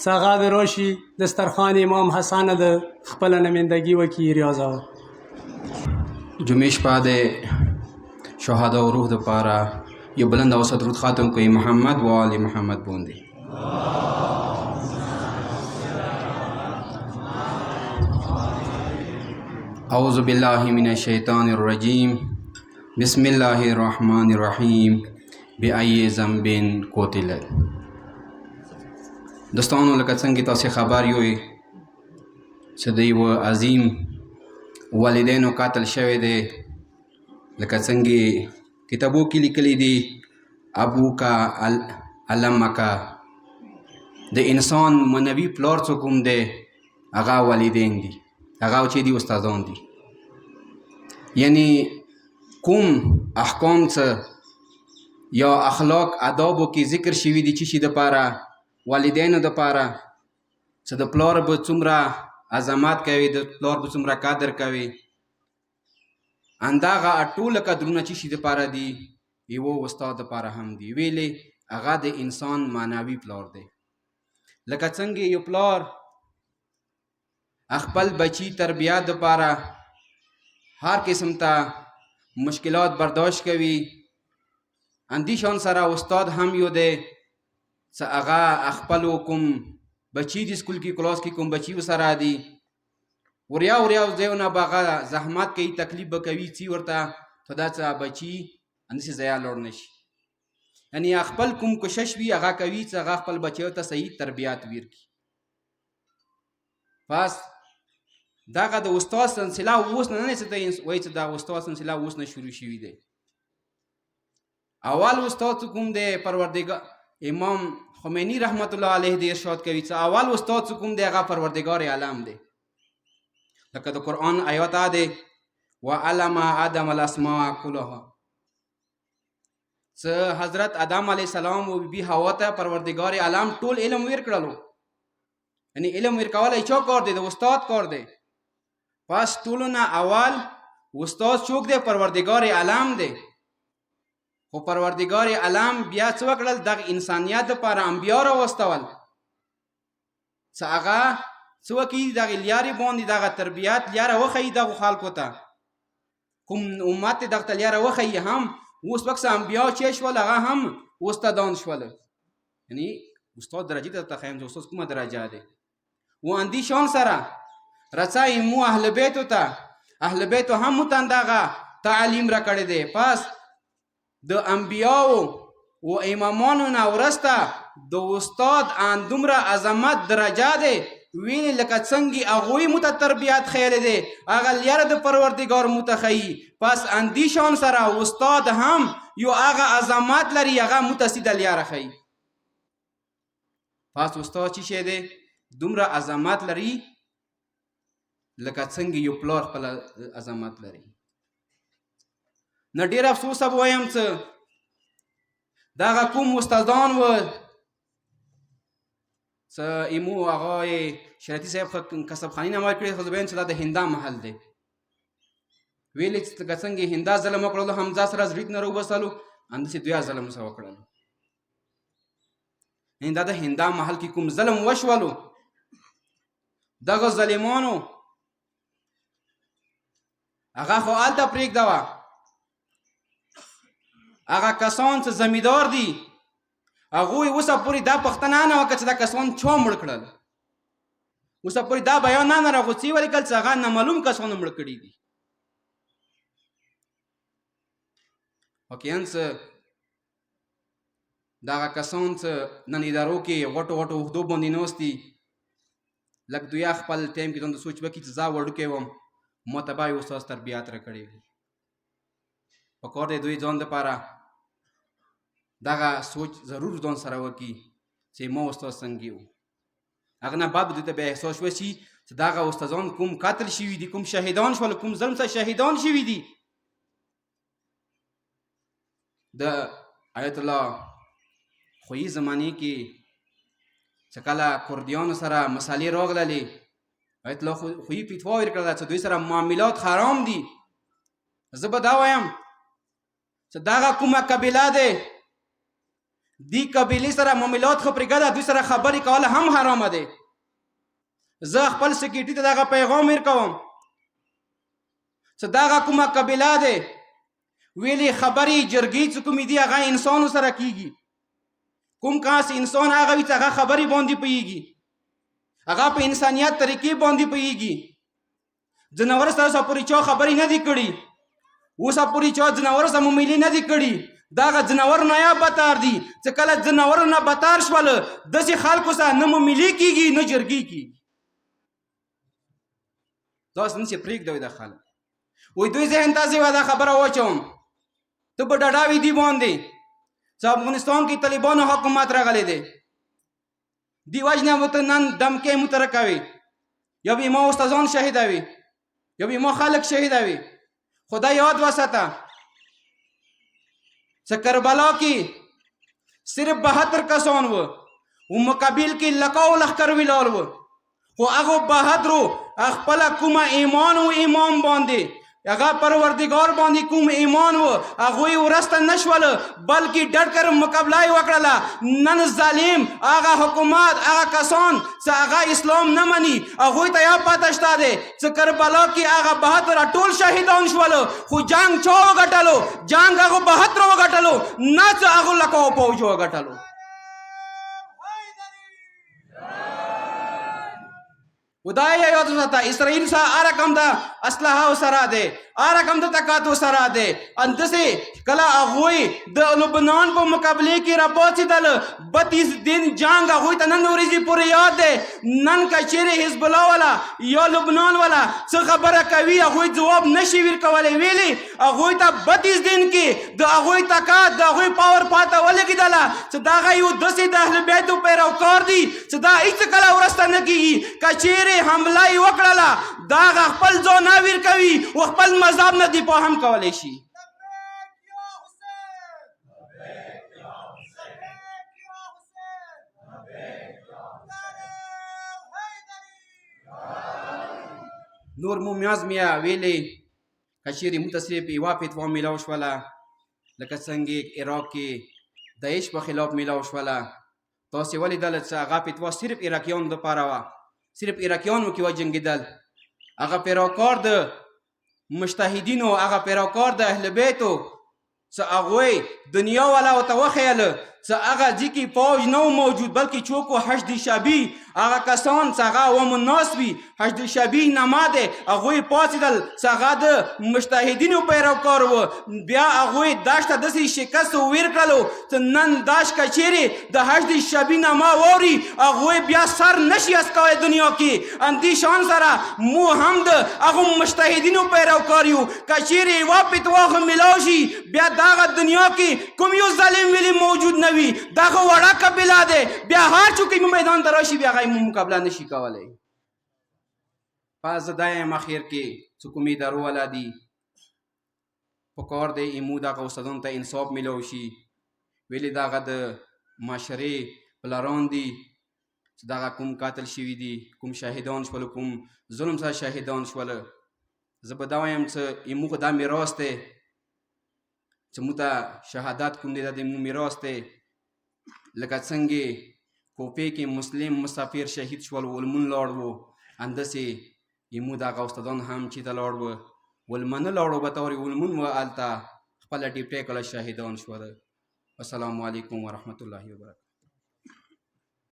ساغا د روشي دسترخوان امام حسن د خپل نمایندګي وکي ریاضه جمعې شپه د شهدا و روح دپاره یو بلند او درود ختم کوي محمد و آل محمد باندې. اعوذ بالله من الشیطان الرجیم بسم الله الرحمن الرحیم بأي ذنب قتل. دوستانو لکه څنګه تاسو خبر یوئ چې د یو عظیم والدینو قتل شوی دی، لکه څنګه کتابو کې لیکلی دی ابوکا علمکا. د انسان منوي پلار څوک کوم دی؟ هغه والدین دي، هغه چې دي استادان دي. یعنی کوم احکام څه یا اخلاق آدابو کې ذکر شوي دي چې شي دپاره والدینو دپاره چې د پلار به څومره عظمت کوي، د پلار به څومره قدر کوي، همدغه ټوله قدرونه چې شي دپاره دي یوه استاد دپاره هم دي. ویلې هغه د انسان معنوي پلار دی. لکه څنګه یو پلار خپل بچی تربیت دپاره هر قسم ته مشکلات برداشت کوي، اندې شان سره استاد هم یو دی چې هغه خپلو کوم بچي د سکول کې کلاس کې کوم بچي ورسره دي وریا ځایونه به هغه زحمت کوي، تکلیف به کوي چې ورته ته دا څه بچي همداسې ضایع لاړ نه شي. یعنې خپل کوم کوشش وي هغه کوي چې هغه خپل بچیو ته صحیح تربیت ورکړي. پس دغه د استاد سلسله اوس نه چې ته وایي چې دا استاد سلسله اوس نه شروع شوي دی. اول استاد کوم دی؟ پروردګار امام خمینی رحمت الله علیه دی ارشاد کوي چې اول استاد کوم دی؟ هغه پروردګار عالم دی. لکه د قرآن آیات دی وعلم آدم الاسماء کلها، چې حضرت آدم علیه السلام او بی حوا ته پروردګار عالم ټول علم ورکړلو. یعنی علم ورکول چا کار دی؟ د استاد کار دی. پس ټولو نه اول استاد څوک دی؟ پروردګار عالم دی. خو پروردګار عالم بیا څه وکړل؟ دغه انسانیت دپاره انبیا راوستول چې هغه څه وکړي؟ دغې لیارې باندې دغه تربیت لیاره وښیي دغو خلکو ته، کوم امت یې دغه ته لیاره وښیي. هم اوس پکې انبیا چې شول هغه هم استادان شول. یعنی استاد درجې ته درته ښیم چې استاد کومه درجه دی. و اندې شان سره رسایي مو اهل بیتو ته، اهل بیتو هم مو ته دغه تعلیم را کړی دی. پس د انبیاو و امامانو نه وروسته د استاد دومره عظمت درجه دی. وینې لکه څنګه هغوی مو ته تربیت ښیلی دی، هغه لیاره د پروردګار مو ته ښیي. پس اندې شان سره استاد هم یو هغه عظمت لري، هغه مو ته سیده لیاره ښیي. پس استاد چې شی دی؟ دومره عظمت لري لکه څنګه یو پلار خپل عظمت لري. نه ډېر افسوس به وایم چې دغه کوم استادان و چې ایمو هغه شریعتي صاحب کسبخاني نامه کړې، خو زه به وایم چې دا د هندا محل دی. ویلې چې څنګه هندا ظلم وکړلو، حمزه سره زړیت نه راوبسلو، همداسې دوی ظلم سره وکړلو. یعنې دا د هندا محل کې کوم ظلم وشولو، دغه ظالمانو هغه خو هلته پرېږدوه. هغه کسان چې زمیندار دي هغوی اوسه پورې دا پوښتنه نه وکړه چې دا کسان چا مړ کړل. اوسه پورې دا بیان نه راغو چې ولیکل چې هغه نامعلوم کسانو مړ کړي دي. واقعا چې دغه کسان چې نن ادارو کې غټو عهدو باندې ناست دي، لږ دوی خپل ټایم کې ځان سوچ وکړي چې زه وړوکی وم ما ته به یو استاد تربیت راکړی وي. پکار دی دوی ځان دپاره دغه سوچ ضرور ځان سره وکړي چې ما استاد څنګه و. هغه نه بعد دوی ته بیا احساس وشي چې دغه استادان کوم قتل شوي دي، کوم شهیدان شول، کوم ظلم سره شهیدان شوي دي. د آیت الله خویي زمانې کې چې کله کردیانو سره مسالې راغللې، آیت الله خویي فتوا ورکړله چې دوی سره معاملات حرام دي. زه به دا وایم چې دغه کومه قبیله دی دی قبیلې سره معاملات خو پرېږده دوی سره خبرې کول هم حرامه دی. زه خپل سکرټري ته دغه پیغام ورکوم چې دغه کومه قبیله دی ویلې خبرې جرګې چې کومې دي هغه انسانو سره کیږي. کوم کاس انسان هغه وي چې هغه خبرې باندې پوهېږي، هغه په انسانیت طریقې باندې پوهېږي. ځناور سره پورې چا خبرې نه دي کړي، اوسه پورې چا ځناور سره معاملې نه دي کړي. دغه ځناور نه یا بدتر دي چې کله ځناور نه بدتر شول داسې خلکو سره نه معاملې کیږي نه جرګې کیږي. داسې نه چې پرېږدوي دا خلک. وایي دوی ذهن ته زه دا خبره واچوم ته به ډاډه وي دې باندې چې افغانستان کې طالبانو حکومت راغلی دی. دې وجې نه ورته نن دمکې مترکوي، یا به ما استادان شهیدوي یا به ما خلک شهیدوي. خدای یاد وساته چې کربلا کې صرف 72 کسان و مقابل کې لکاو لښکر ولاړ و، خو هغه 72 خپل کومه ایمان و ایمان باندې هغه پروردگار باندې کوم ایمان و هغوی ورسته نشول بلکې ډډ کر مقابله یې وکړله. نن ظالم هغه حکومت هغه کسان چې هغه اسلام نه مني هغوی ته یا پته شته دی چې کربلا کې هغه 72 ټول شهیدان شول، خو جنگ چا وګټلو؟ جنگ هغه 72 وګټلو نه چې هغه لکاو پوځ وګټلو. خدای یاد وساته اسرائیل سره هر رقم د اسلحه سره دی، هر رقم د طاقت سره دی. اندسې کله هغوی د لبنان په مقابله کې راپاڅېدل 32 دن جنگ هغوی ته نن ورځې پورې یاد دی. نن که چیرې حزب الله والا یا لبنان والا څه خبره کوي هغوی جواب نشي ورکولی. ویلي هغوی ته 32 دن کې د هغوی طاقت د هغوی پاور پاته ولګېدله چې دغه یو داسې د اهل بیتو پیروکار دي چې دا هېڅ کله ورسته نه کېږي. که چیرې حمله یې وکړله دا هغه خپل ځان نه ورکوي او خپل مذهب نه دفاع هم کولی شي. نور مو میازمیا ویلې که چیرې موږ ته صرف یوه فتوا میلاو شوله لکه څنګه عراق کې داعش په خلاف میلاو شوله، تاسې ولیدله چې هغه فتوا صرف عراقیانو دپاره وه، صرف عراقیانو کې وجنګېدل. هغه پیروکار د مجتهدینو هغه پیروکار د اهل بیتو چې هغوی دنیا والا ورته وښیله چې هغه ځای کې فوج نه و موجود بلکې څوک و حشد شبی هغه کسان چې هغه عوام الناس وي حشد شبی نما دی هغوی پاڅېدل چې هغه د مجتهدینو پیروکار و. بیا هغوی داشت ته داسې شکست ویر کړلو چې نن داش که چیرې د حشد شبی نما واوري هغوی بیا سر نشي اسکولی دنیا کې. اندې شان سره مو هم د هغو مجتهدینو پیروکار یو. که چیرې یوه فتوا خو میلاو شي بیا دغه دنیا کې کوم یو ظالم ویلي موجود نه وي، دغه وړه قبیله دی، بیا هر څوک یې میدان ته راشي بیا هغه یې مقابله نشي کولی. پس زه دا یم اخر کې چې کوم ادارو والا دي پکار دی ایمو دغه استادانو ته انصاف میلاو شي. ویلې دغه د معاشرې پلاران دي چې دغه کوم قاتل شوي دي، کوم شهیدان شول، کوم ظلم سره شهیدان شول. زه به دا وایم چې ایمو خو دا میراث دی چې موږ ته شهادت کوم دی دا د موږ میراث دی. لکه څنګه کوپې کې مسلم مسافر شهید شول ولمون لاړ وو همداسې ایمو دغه استادان هم چې ته لاړ وو ولمه نه لاړو به تورې ولمون وه هلته خپله ډیوټۍ کړه شهیدان شول. السلام علیکم ورحمة الله وبرکاته.